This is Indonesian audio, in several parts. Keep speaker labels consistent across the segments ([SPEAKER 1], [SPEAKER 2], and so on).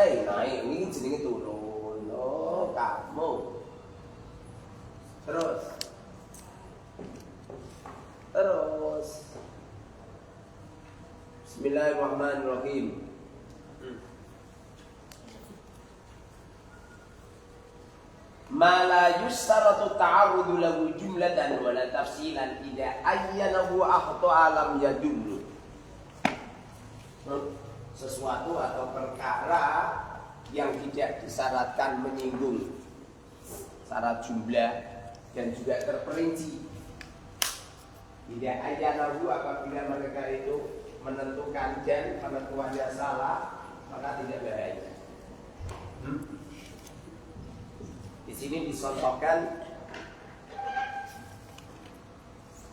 [SPEAKER 1] Hei, naik, ini jenenge turun. Oh, kamu. Terus. Bismillahirrahmanirrahim. Ma la yustaratu ta'arudu lahu jumlatan wa la tafsilan idza ayyanahu akhta'a lam yadullu. Sesuatu atau perkara yang tidak disyaratkan menyinggung syarat jumlah dan juga terperinci. Tidak ayyanahu apabila mereka itu menentukan dan penentuannya salah, maka tidak bahaya. Di sini disontohkan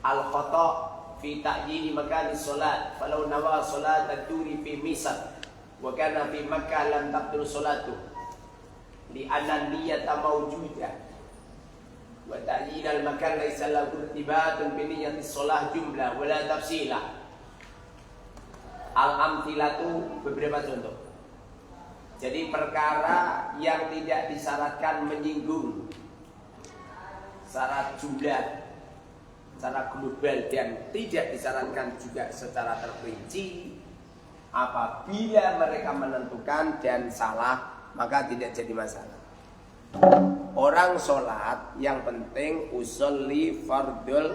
[SPEAKER 1] al-khata' fi ta'yini makani sholat falau nawa sholat ad-duri fi misal wa kana fi Makkah lam tabtul sholatu li anna niyata mawjudah wa ta'yin al-makan laysa lahu irtibatun bi niyyati sholah jumlah wala tafsilah. Al-amthilatu beberapa contoh. Jadi perkara yang tidak disyaratkan menyinggung syarat jumlah secara global dan tidak disyaratkan juga secara terperinci, apabila mereka menentukan dan salah maka tidak jadi masalah. Orang sholat yang penting usolli fardhu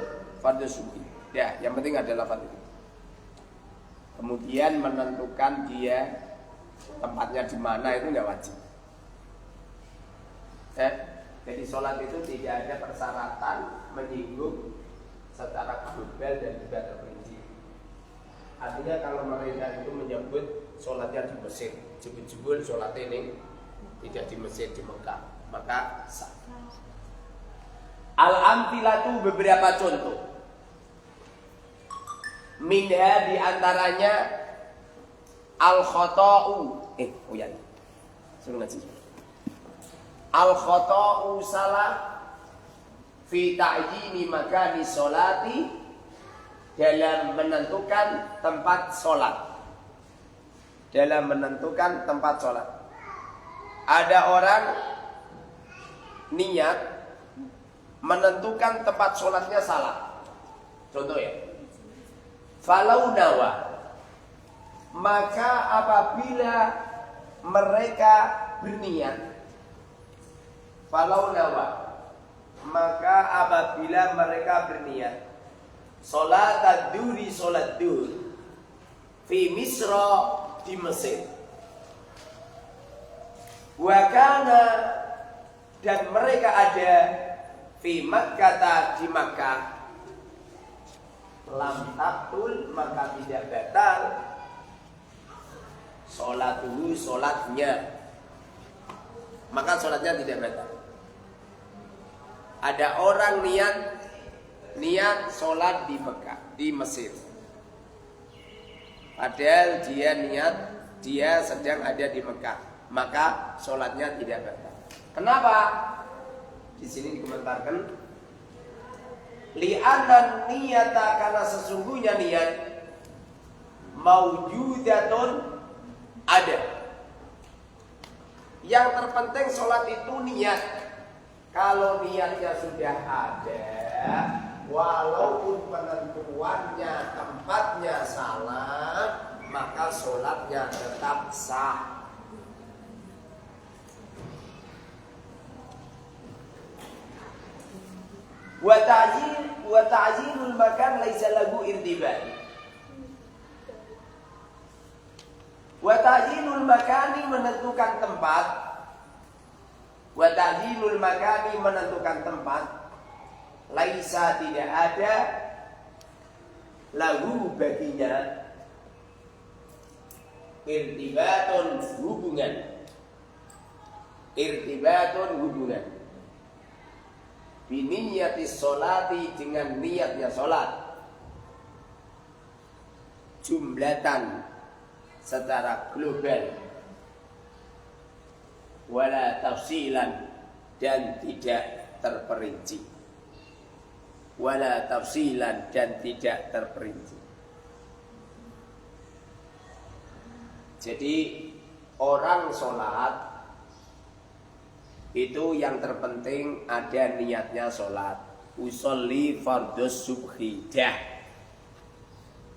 [SPEAKER 1] subuh. Ya, yang penting adalah lafaz itu. Kemudian menentukan dia tempatnya di mana itu nggak wajib. Jadi sholat itu tidak ada persyaratan menyinggung secara global dan juga terperinci. Artinya kalau mereka itu menyebut sholatnya di Mesir, jebul-jebul sholat ini tidak di Mesir, di Mekah, maka sah. Al-amthilatu beberapa contoh. Minha diantaranya al-khata'u suruh ngaji. Al-khata'u salah fi ta'yini makani sholati dalam menentukan tempat sholat. Dalam menentukan tempat sholat. Ada orang niat menentukan tempat sholatnya salah. Contoh ya. Falau nawa, maka apabila mereka berniat, falau nawa, maka apabila mereka berniat, sholat ad-duri sholat dur, fi Misra di Mesir, wakana dan mereka ada fi Makkah di Makkah, lam tabtul maka tidak batal sholatuhu sholatnya, maka sholatnya tidak batal. Ada orang niat sholat di Mekah, di Mesir, padahal dia sedang ada di Mekah, maka sholatnya tidak batal. Kenapa? Di sini dikomentarkan li'anna niyata, karena sesungguhnya niat maujudatun ada. Yang terpenting sholat itu niat. Kalau niatnya sudah ada, walaupun penentuannya tempatnya salah, maka sholatnya tetap sah. Wa ta'yinul makan laisa lahu irtibat. Wa ta'yinul makani menentukan tempat. Wa ta'yinul makani menentukan tempat. Laisa tidak ada lahu baginya irtibatun hubungan. Irtibatun hubungan. Biniyati sholati dengan niatnya sholat, jumlatan secara global, wala tafsilan dan tidak terperinci, wala tafsilan dan tidak terperinci. Jadi orang sholat itu yang terpenting ada niatnya sholat. Usolli fardhus subhi, dah.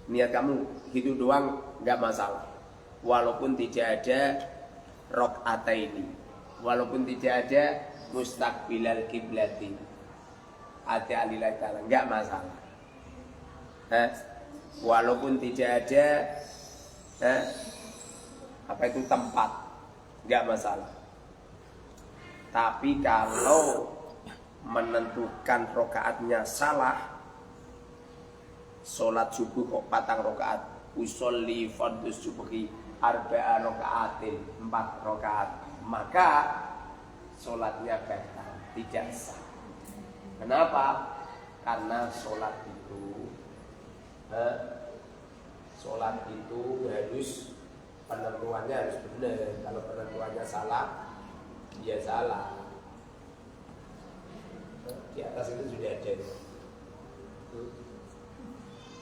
[SPEAKER 1] Niat kamu gitu doang nggak masalah. Walaupun tidak ada rakaataini, walaupun tidak ada mustaqbilal kiblati, ada alillahi ta'ala, nggak masalah. Walaupun tidak ada apa itu tempat, nggak masalah. Tapi kalau menentukan rokaatnya salah, sholat subuh kok 4 rokaat, usolli fardhus subhi arba'a rokaatin, 4 rokaat, maka sholatnya batal, tidak sah. Kenapa? Karena sholat itu harus penentuannya harus benar. Kalau penentuannya salah, ya salah. Di atas itu sudah ada.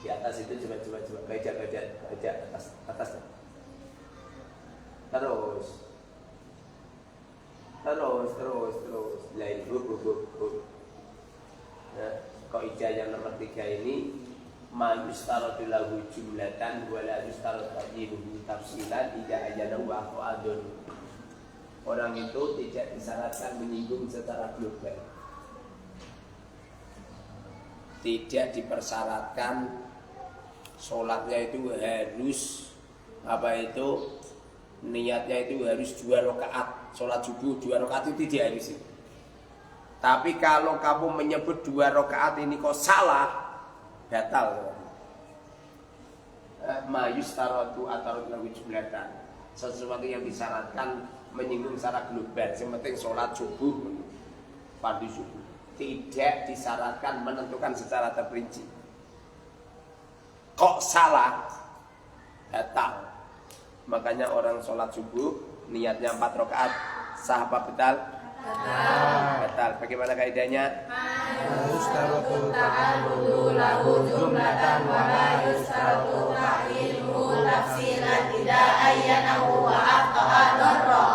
[SPEAKER 1] Di atas itu coba baca atas. Terus lain kok yang nomor 3 ini ma yustaratu lahu jumlatan wa la yustaratu tajhiluhu tafsilan idza ajana wa adun. Orang itu tidak disyaratkan menyinggung secara global. Tidak dipersyaratkan sholatnya itu harus niatnya itu harus 2 rakaat. Sholat subuh 2 rakaat itu tidak harus. Tapi kalau kamu menyebut 2 rakaat ini kok salah, batal. Ma yustaratu atarut lahu jumlatan, sesuatu yang disyaratkan menyinggung secara global. Yang penting sholat subuh, fardu subuh, tidak disyaratkan menentukan secara terperinci. Kok salah, batal. Makanya orang sholat subuh niatnya 4 rakaat, sah apa batal? Batal. Bagaimana kaidahnya?
[SPEAKER 2] Yustaratu ta'arudu lahu jumlatan wa la yustaratu ta'ilhu tafsilan idza ayyanahu wa aqta'a darra.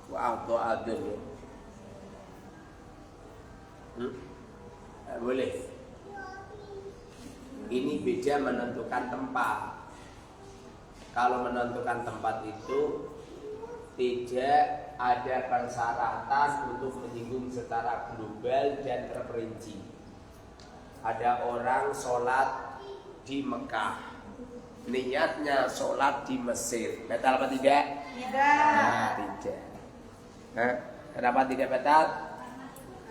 [SPEAKER 1] Wa aqta'a darra. Boleh. Ini beda menentukan tempat. Kalau menentukan tempat itu tidak ada persyaratan untuk menyinggung secara global dan terperinci. Ada orang sholat di Mekah, niatnya sholat di Mesir, batal apa tidak?
[SPEAKER 2] Tidak.
[SPEAKER 1] Tidak. Kenapa tidak batal?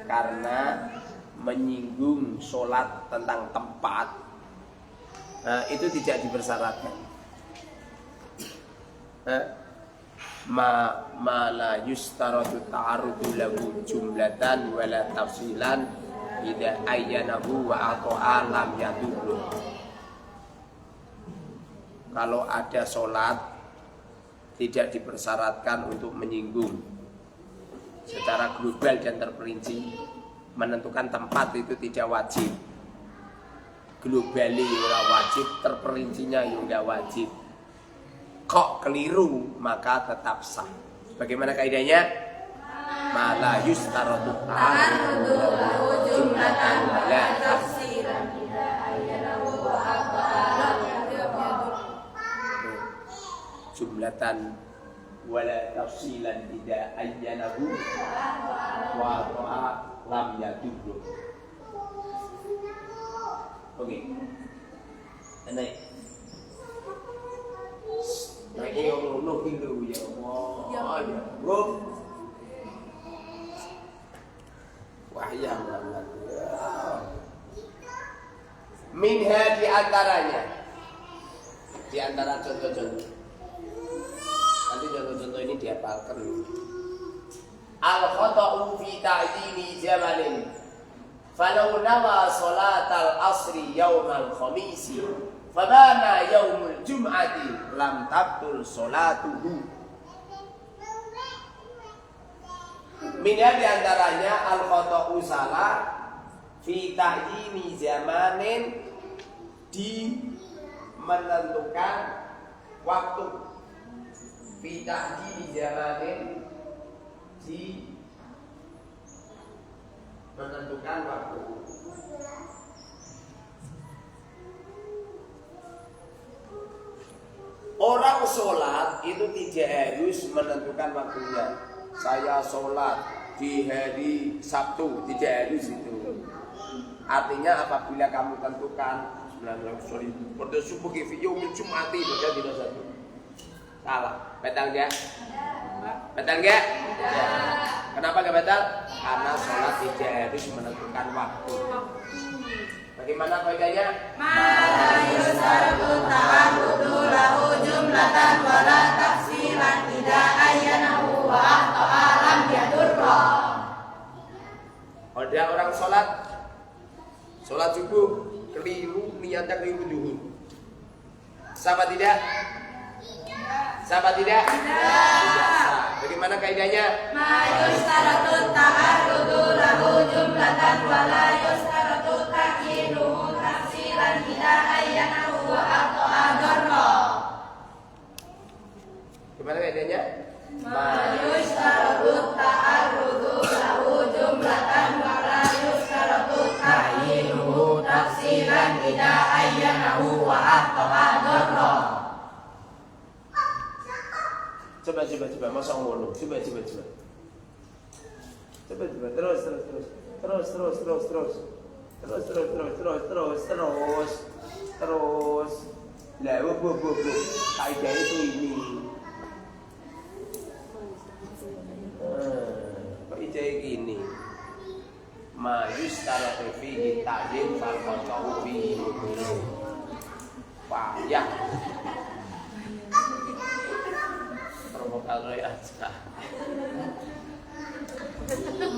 [SPEAKER 1] Karena menyinggung sholat tentang tempat, itu tidak dipersyaratkan. Ma la yustaratu ta'arudu lahu jumlatan wa la tafsilan idza ayyanahu wa ata'a lam yadullu. Kalau ada sholat tidak dipersyaratkan untuk menyinggung secara global dan terperinci, menentukan tempat itu tidak wajib. Globali ora wajib, terperincinya juga wajib. Kok keliru maka tetap sah. Bagaimana kaidahnya? Mala yustaratu ta'arudu lahu jumlatan wa la tafsilan idza ayyanahu wa aqala jumlatan wa la tafsilan idza ayyanahu wa aqala lam yadullu. Oke. Naik. Naik yang lu ya Allah. Ya Allah. Wahya banget. Minha di antaranya. Di antara contoh-contoh. Nanti contoh-contoh ini dihafalkan. Al-khata'u fi ta'yini zamanin. Falau nawa salatal asri yaumal khamisi fabana yaumul jum'ati lam tabtul salatuhu. Minha di antaranya al-khata'u salah fi ta'yini zamanin, di menentukan waktu. fi ta'jili zamanin di menentukan waktu. Orang sholat itu tidak harus menentukan waktunya. Saya sholat di hari Sabtu, tidak harus itu. Artinya apabila kamu tentukan pada subuh video Jumati itu kan tidak satu. Salah, betul enggak? Betul enggak? Ya. Kenapa enggak betul? Karena sholat tidak harus menentukan waktu. Bagaimana kaidahnya?
[SPEAKER 2] Ma yusarbu ta'arudu lahu jumlatan wala tafsilan tidak ayyanahu wa ahta'a lam yadurra.
[SPEAKER 1] Ada orang sholat subuh keliru, niatnya keliru duhur. Sama tidak? Sama tidak? Tidak. Bagaimana kaidahnya?
[SPEAKER 2] Ma yustaratu ta'arudu lahu jumlatan wala yustaratu ta'yinuhu tafsilan tidak ayyanahu wa ahta'a darra.
[SPEAKER 1] Gimana kaidahnya?
[SPEAKER 2] Ma yustaratu ta'arudu lahu jumlatan wala yustaratu ta'yinuhu tafsilan tidak ayyanahu wa ahta'a darra.
[SPEAKER 1] Coba, masa ngono. Coba. Terus. Lah, bu. Kaidah itu ini. Kaidah ini. Ma yustaratu fihi ta'yin fal qata'u fihi mubtilun. Payah. Provokator aja.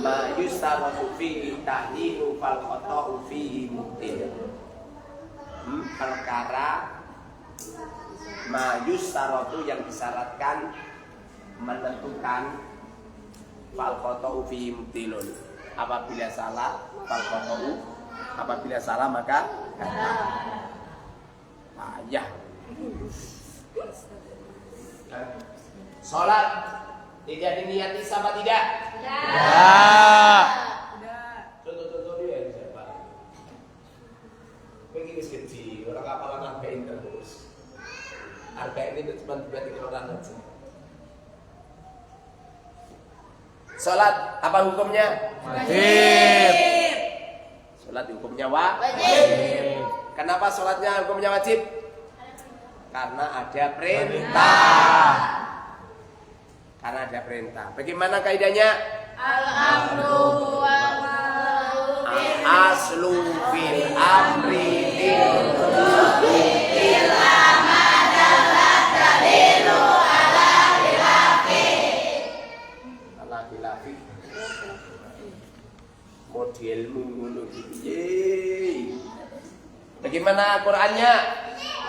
[SPEAKER 1] Ma yustaratu fihi ta'yinu fal qata'u fihi mubtilun. Perkara ma yustaratu yang disyaratkan menentukan fal qata'u fihi mubtilun. Apabila salah fal qata'u, apabila salah maka payah. Sholat tidak diniati sama tidak?
[SPEAKER 2] Tidak.
[SPEAKER 1] Contoh dia siapa? Begini kecil, orang kapalan arba'in terus. Arba'in itu cuma berarti orang aja. Sholat apa hukumnya?
[SPEAKER 2] Wajib.
[SPEAKER 1] Sholat hukumnya wajib. Kenapa sholatnya hukumnya wajib? Karena ada perintah. Karena ada perintah. Bagaimana kaidahnya?
[SPEAKER 2] Al-amru wal
[SPEAKER 1] Aslu fil amri
[SPEAKER 2] illa ma dallat dalilu ala
[SPEAKER 1] khilafi. Modelmu ngono iki. Bagaimana Qur'annya?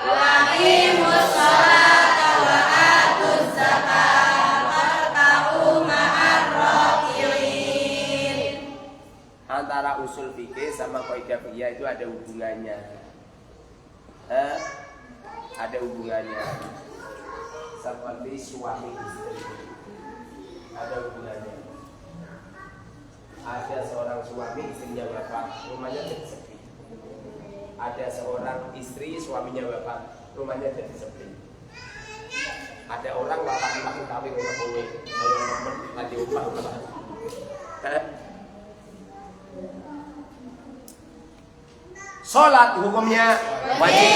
[SPEAKER 2] Waqimus sholata wa atuz zakata warka'u ma'ar raki'in.
[SPEAKER 1] Antara usul fikih sama kaidah fikih itu ada hubungannya. Ada hubungannya. Seperti suami istri. Ada hubungannya. Ada seorang suami istrinya wafat, rumahnya jadi sepi. Ada seorang istri suaminya wafat, rumahnya jadi sepi. Ada orang laki-laki kawin rumah kowe, saya nemen lagi upah. Sholat hukumnya wajib.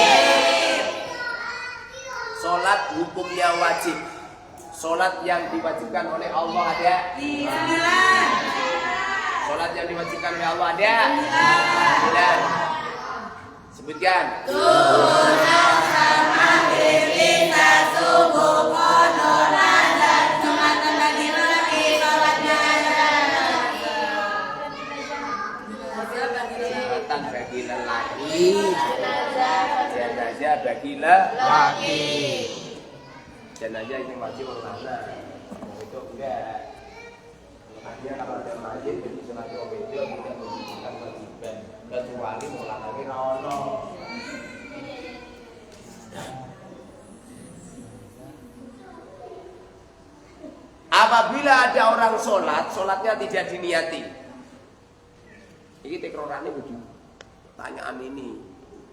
[SPEAKER 1] Sholat hukumnya wajib. Sholat yang diwajibkan oleh Allah ada? Sholat yang diwajibkan oleh Allah ada? Tidak. Sebutkan.
[SPEAKER 2] Sunnah sama kita subuh kodoran dan Jumatan bagi lelaki sholatnya
[SPEAKER 1] Jumatan bagi lelaki, jenazah bagi lelaki. Jenazah ini wajib orang mana? Itu enggak. Makanya kalau ada majid jadi sholat itu tidak menunjukkan kewajiban kecuali mulai rono. Apabila ada orang sholat, sholatnya tidak diniati. Ini tekrorane kudu tanyaan ini.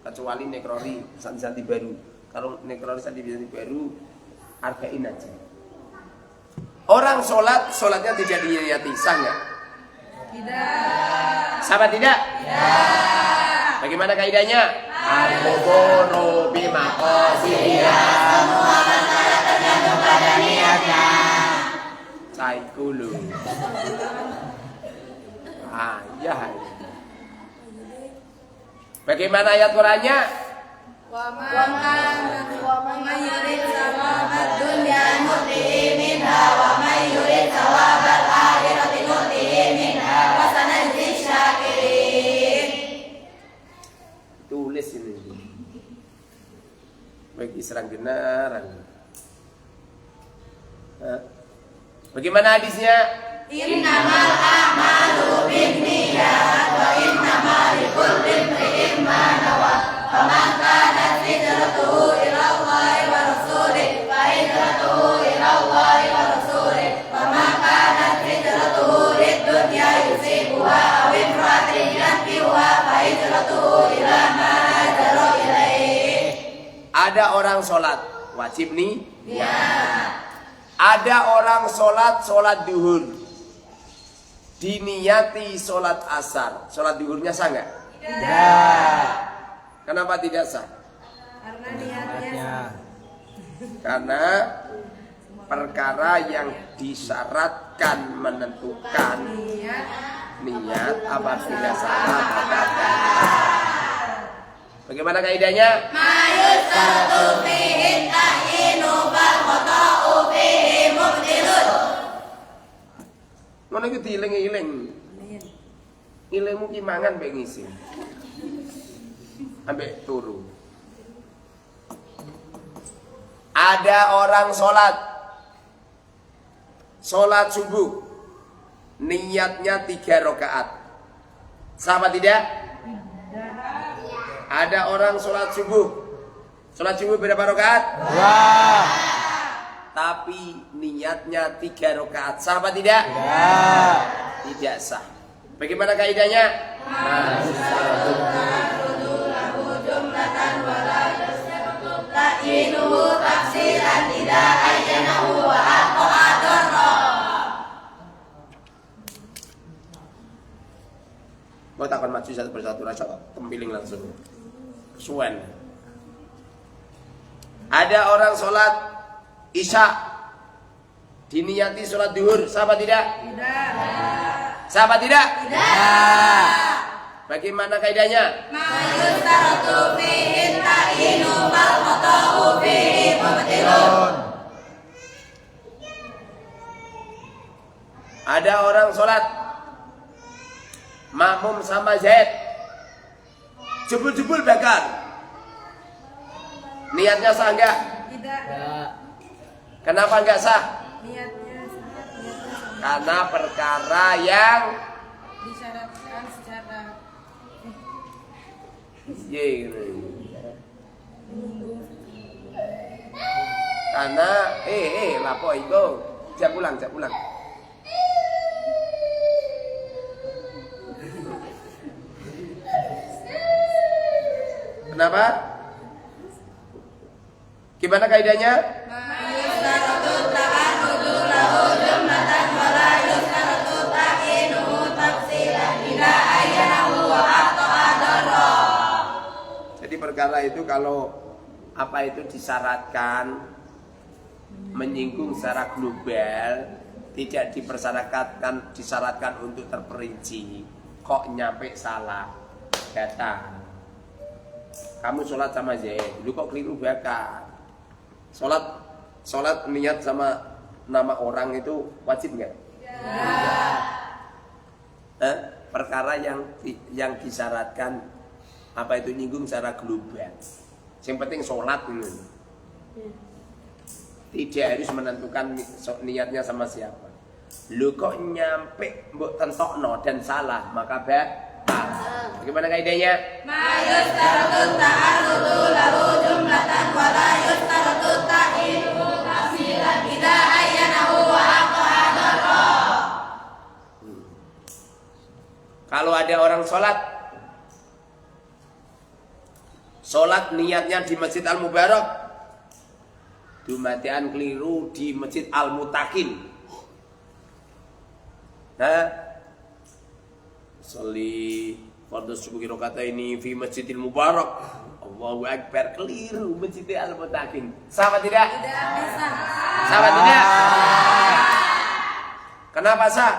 [SPEAKER 1] Kecuali nekrori santi baru. Kalau nekrori santi baru, arba'in aja. Orang sholat, sholatnya tidak diniati, sah nggak?
[SPEAKER 2] Tidak.
[SPEAKER 1] Sama tidak?
[SPEAKER 2] Tidak.
[SPEAKER 1] Bagaimana kaidahnya? Al-Qur'anu bimaqasidiha.
[SPEAKER 2] Semua perkara tergantung pada niatnya.
[SPEAKER 1] Saikulu. Ya. Bagaimana ayat Qur'annya?
[SPEAKER 2] Wa man yurid sawabad dunya nu'tihi minha wa man yurid sawabal akhirati nu'tihi minha wa sanajzi syakirin.
[SPEAKER 1] Tulis ini. Bagi serang benar. Bagaimana hadisnya?
[SPEAKER 2] Innamal a'malu binniyat wa innamal likulli imrin ma nawa. Faman kanat hijratuhu ila Allahi wa rasulih fa hijratuhu ila Allahi wa rasulih. Faman kanat hijratuhu lid-dunya yusibuha aw imra'atin yankihuha fa hijratuhu ila ma hajara ilaih.
[SPEAKER 1] Ada orang sholat wajib nih?
[SPEAKER 2] Ya.
[SPEAKER 1] Ada orang sholat duhur, diniati sholat asar. Sholat duhurnya sah nggak?
[SPEAKER 2] Tidak.
[SPEAKER 1] Kenapa tidak sah?
[SPEAKER 2] Karena niatnya.
[SPEAKER 1] Karena perkara yang disyaratkan menentukan niat apabila salah maka bagaimana kaidahnya?
[SPEAKER 2] Mayustaratu fihi ta'yinu fal khata'u fihi mubtilun.
[SPEAKER 1] Ngono iku dieling-eling. Ilmu ki mangan mbek ngisi. Ambek turu. Ada orang sholat subuh, niatnya 3 rakaat. Sama tidak? Ada orang sholat subuh berapa rakaat? 2. Tapi niatnya 3 rakaat. Sah apa tidak? Tidak sah. Bagaimana kaidahnya?
[SPEAKER 2] Ta'yinuhu tafsiran tidak ayyanahu wa aqadarra.
[SPEAKER 1] Mau takkan maju satu persatu rasa tempiling langsung. Suwen. Ada orang sholat isya diniati sholat duhur, sah apa tidak?
[SPEAKER 2] Tidak.
[SPEAKER 1] Sah apa tidak?
[SPEAKER 2] Tidak.
[SPEAKER 1] Bagaimana kaidahnya?
[SPEAKER 2] Mayustaratu fihi ta'yinu fal khata'u fihi mubtilun.
[SPEAKER 1] Ada orang sholat makmum sama Zaid, jebul-jebul bakar. Niatnya sah enggak?
[SPEAKER 2] Tidak.
[SPEAKER 1] Kenapa enggak sah?
[SPEAKER 2] Niatnya
[SPEAKER 1] Karena perkara yang
[SPEAKER 2] disyaratkan secara
[SPEAKER 1] karena lapo itu jak pulang. Kenapa? Gimana kaidahnya?
[SPEAKER 2] Mayustaratu ta'arudu lahu jumlatan wa la yustaratu ta'yinuhu tafsilan tidak ayyanahu wa aqadarra.
[SPEAKER 1] Jadi perkara itu kalau apa itu disyaratkan menyinggung secara global, tidak disyaratkan untuk terperinci, kok nyampe salah data. Kamu sholat sama Zaid, lu kok keliru bakar. Sholat niat sama nama orang itu wajib nggak? Ya. Perkara yang disyaratkan apa itu nyinggung secara global. Yang penting sholat dulu. Tidak harus menentukan niatnya sama siapa. Lu kok nyampe mbok tentokno dan salah maka batal. Bagaimana kaidahnya?
[SPEAKER 2] Mayustaratu ta'arudu lahu jumlatan wa la yustaratu ta'yinuhu tafsilan tidak ayyanahu wa aqadarra.
[SPEAKER 1] ada orang sholat niatnya di Masjid Al-Mubarak, dumadian keliru di Masjid Al-Mutakin. Nah, sholli fardhu subuh rakaat ini fi Masjidil Mubarak. Allahu Akbar, keliru Masjid Al-Mutakin. Sama tidak?
[SPEAKER 2] Tidak bisa.
[SPEAKER 1] Sama tidak? Kenapa sah?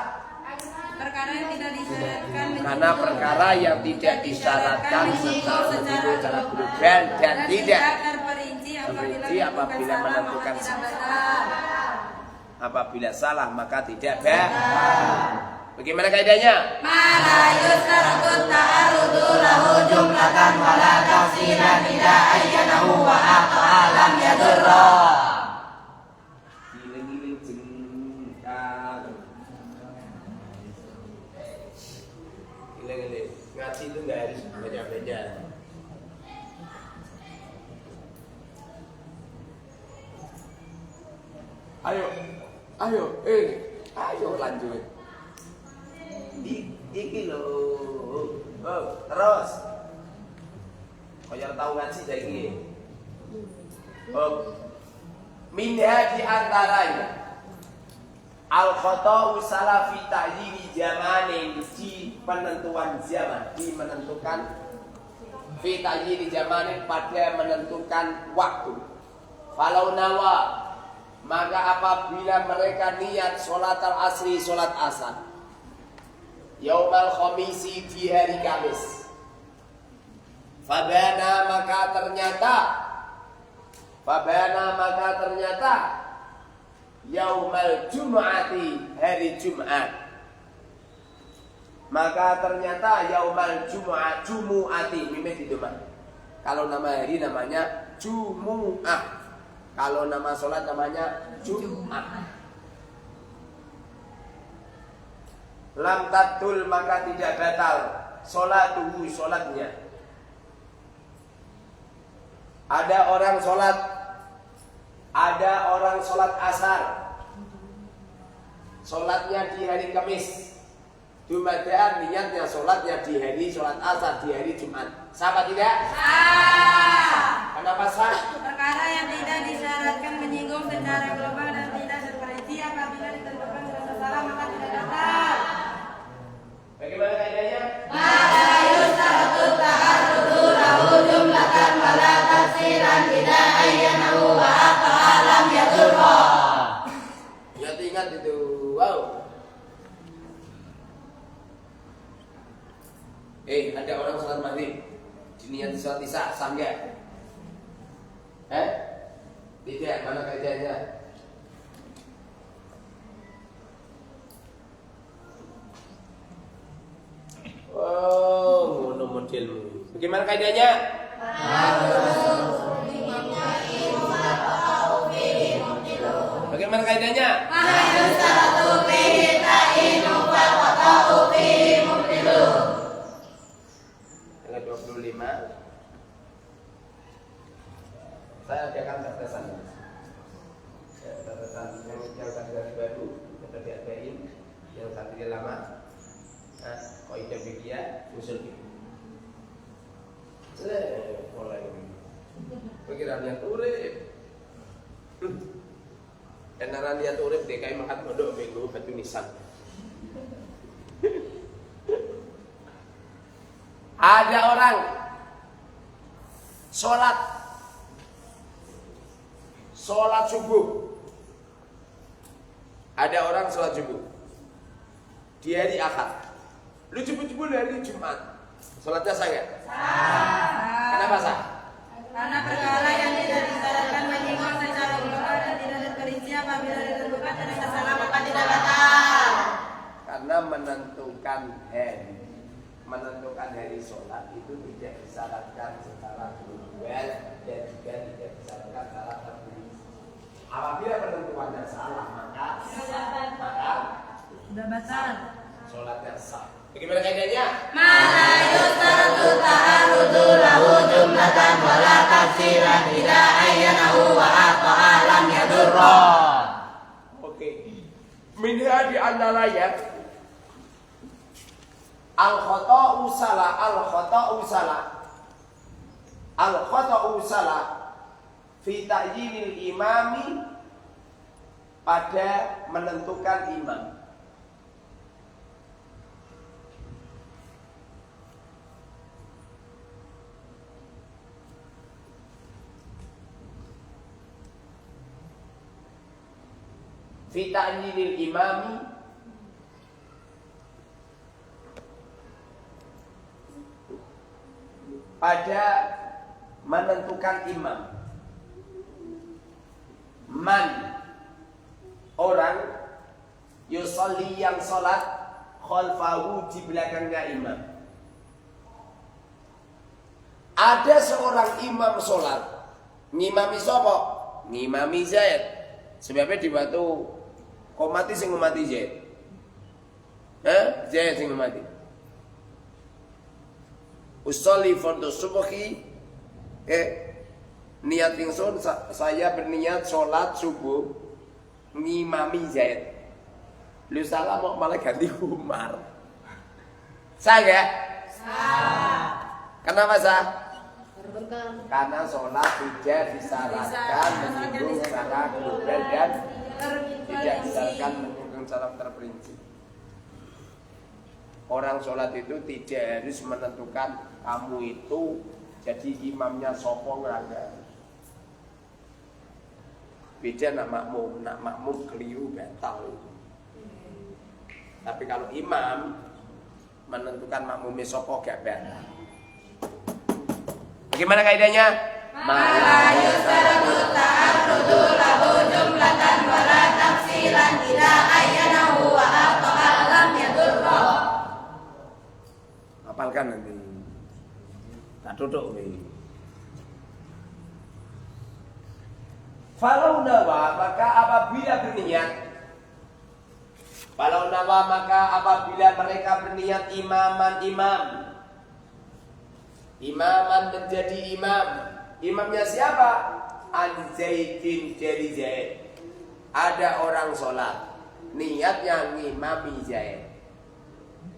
[SPEAKER 2] Perkara yang tidak disyaratkan.
[SPEAKER 1] Karena perkara yang tidak disyaratkan secara global dan tidak terperinci apabila menentukan apabila salah maka tidak bagaimana kaidahnya?
[SPEAKER 2] Mala yustaratu ta'arudu lahu jumlatan wala tafsiran ila ayyanahu wa aqalam yadurra.
[SPEAKER 1] Giling-giling jengkang. Giling-giling. Ngaji itu nggak harus beda-beda. Ayo lanjut. Iki lho. Oh, terus. Kaya tahu ngaji saiki. Oh. Minha di antaranya al-khata'u salafi ta'yini zamanin, di penentuan zaman, di menentukan fi ta'yini zamanin, pada menentukan waktu. Falau nawa, maka apabila mereka niat sholat al-asri, sholat asar yaumal khamisi, di hari Kamis, fabana maka ternyata yaumal jum'ati, hari Jumat, maka ternyata yaumal jumu'ati, mimih di domah. Kalau nama hari namanya Jumu'ah, kalau nama sholat namanya Jum'ah. Lam tatul, maka tidak batal sholatuhu, sholatnya. Ada orang sholat asar, sholatnya di hari Kamis, Jumatan, niatnya sholatnya di hari sholat asar di hari Jumat. Sah apa tidak?
[SPEAKER 2] Sah.
[SPEAKER 1] Kenapa sah?
[SPEAKER 2] Perkara yang tidak disyaratkan menyinggung secara global dan tidak terperinci apabila ditentukan dengan salah maka tidak batal.
[SPEAKER 1] Bagaimana kaidahnya?
[SPEAKER 2] Mala yustaratu ta'arudu lahu jumlatan wala tafsiran ila ayyanahu wa aqalam yadurra.
[SPEAKER 1] Ya ingat itu. Wow. Ada orang sholat maghrib diniati sholat isya, sah enggak? Tidak, mana kaidahnya? Oh, ngono modelmu. Bagaimana kaidahnya? Bagaimana kaidahnya? Yang 25. Saya adakan batasan. Batasan yang tadi baru, yang tadi abain, yang tadi lama. Kaidah fikih, usul fikih. Mulai. Pikiran yang urip. Dan naran lihat urip DKI mahat mondok minggu batu nisan. Ada orang sholat subuh. Ada orang sholat subuh di hari Ahad. Lu jebul-jebul hari Jumat. Sholatnya sah nggak?
[SPEAKER 2] Sah.
[SPEAKER 1] Kenapa sah?
[SPEAKER 2] Karena perkara yang tidak disyaratkan menyinggung secara global dan tidak terperinci apabila ditentukan dengan salah maka tidak batal.
[SPEAKER 1] Karena menentukan hari sholat itu tidak disyaratkan secara global dan juga tidak disyaratkan secara terperinci. Apabila penentuannya salah maka
[SPEAKER 2] Sudah batal.
[SPEAKER 1] sholatnya sah. Bagaimana kaidahnya?
[SPEAKER 2] Mala yustaratu ta'arudu lahu jumlatan wala tafsiran ila ayyanahu wa aqalam yadurra.
[SPEAKER 1] Oke. Minha di antaranya Al-khata'u salah, al-khata'u salah. Al-khata'u salah fi ta'yinil imami, pada menentukan imam. Fi ta'yinil imami, pada menentukan imam. Man, orang yusolli yang sholat khalfahu, di belakangnya imam. Ada seorang imam sholat, ngimami sapa? Ngimami Zaid. Sebabnya di batu komati sing ngumati Zaid. Zaid sing ngumati. Usolli fardhu subhi, niat ingsun, saya berniat sholat subuh ngimami Zaid. Lu salah mau malah ganti Umar. Sah gak? Sah. Kenapa sah? Karena sholat tidak disyaratkan menyinggung secara global dan tidak disyaratkan menyinggung secara terperinci. Orang sholat itu tidak harus menentukan kamu itu jadi imamnya sopo nggak. Beda nak makmum keliru batal. Tapi kalau imam menentukan makmumnya sopo gak batal. Bagaimana kaidahnya?
[SPEAKER 2] Mala yustaratu ta'arrudu lahu jumlatan wala tafsilan ila ayyanahu wa aqta'a lam yadurra.
[SPEAKER 1] Hafalkan nanti. Tak duduk nih. Falau nawa, maka apabila berniat. Falau nawa, maka apabila mereka berniat imaman imam. Imaman menjadi imam. Imamnya siapa? An Zaidin, dari Zaid. Ada orang sholat, niatnya ngimami Zaid.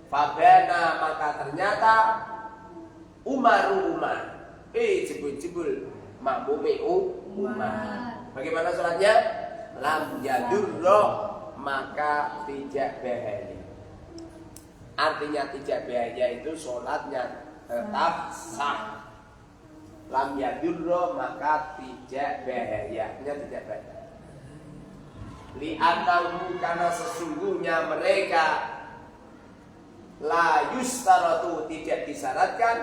[SPEAKER 1] Fabana, maka ternyata Umar. Jebul makmumi Umar. Bagaimana sholatnya? Lam yadurro, maka tidak bahaya. Artinya tidak bahaya itu sholatnya tetap sah. Lam yadurro, maka tidak bahaya. Tidak bahaya. Li'annahu, karena sesungguhnya mereka la yustaratu, tidak disyaratkan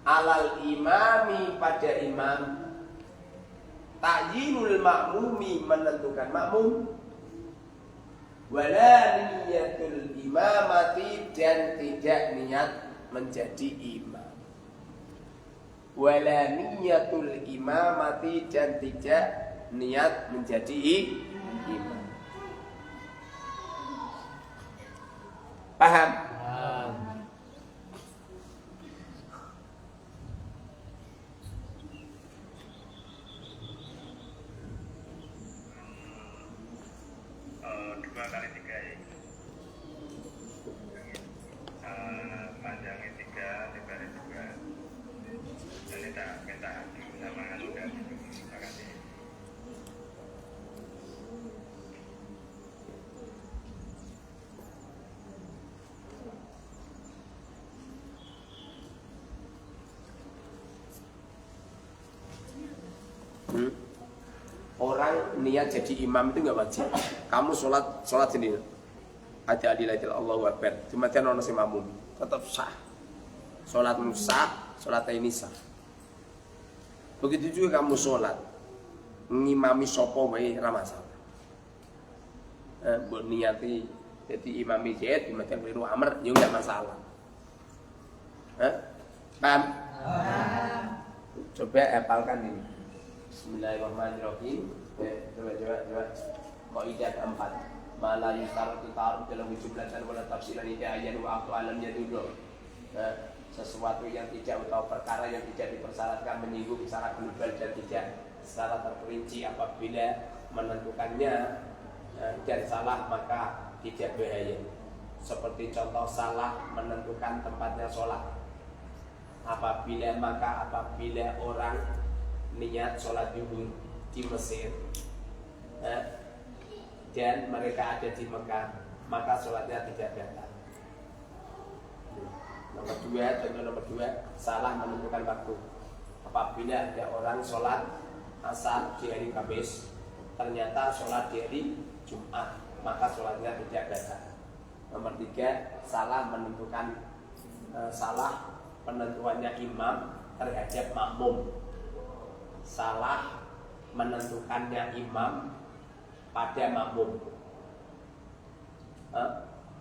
[SPEAKER 1] alal imami, pada imam, ta'yinul makmumi, menentukan makmum, wala niyatul imamati, dan tidak niat menjadi imam. Wala niyatul imamati, dan tidak niat menjadi imam. Paham?
[SPEAKER 3] Dua kali tiga ya. Panjangnya 3, lebarnya 2. Dan minta sama sudah. Terima kasih.
[SPEAKER 1] Orang niat jadi imam itu nggak wajib. Kamu sholat sendiri. Ada adilatil Allahu Akbar. Cuma jangan orang makmum. Tetap sah. Sholatmu sah, sholat ini sah. Begitu juga kamu sholat, ngimami sopo wae ra masalah. Mbok niati jadi imami Zaid, macam keliru Amr, ya enggak masalah. Paham? Coba hafalkan ini. Bismillahirrahmanirrahim. Coba. Kaidah keempat. Mala yustaratu ta'arud dalam jumlatan wala tafsilan ayan wa aqtu alam yadullu. Sesuatu yang tidak atau perkara yang tidak dipersyaratkan menyinggung secara global dan tidak secara terperinci, apabila menentukannya dan salah maka tidak bahaya. Seperti contoh salah menentukan tempatnya sholat. Apabila orang niat sholat zuhur di Mesir dan mereka ada di Mekah, maka sholatnya tidak batal. Nomor dua, salah menentukan waktu. Apabila ada orang sholat asar di hari Kamis, ternyata sholat di hari Jumat, maka sholatnya tidak batal. Nomor tiga, salah menentukan salah penentuannya imam terhadap makmum. Salah menentukannya imam pada makmum.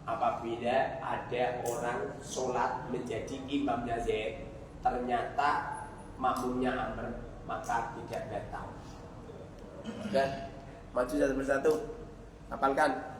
[SPEAKER 1] Apabila ada orang sholat menjadi imamnya Zaid, ternyata makmumnya Amr, maka tidak batal. Oke, maju satu persatu, hafalkan.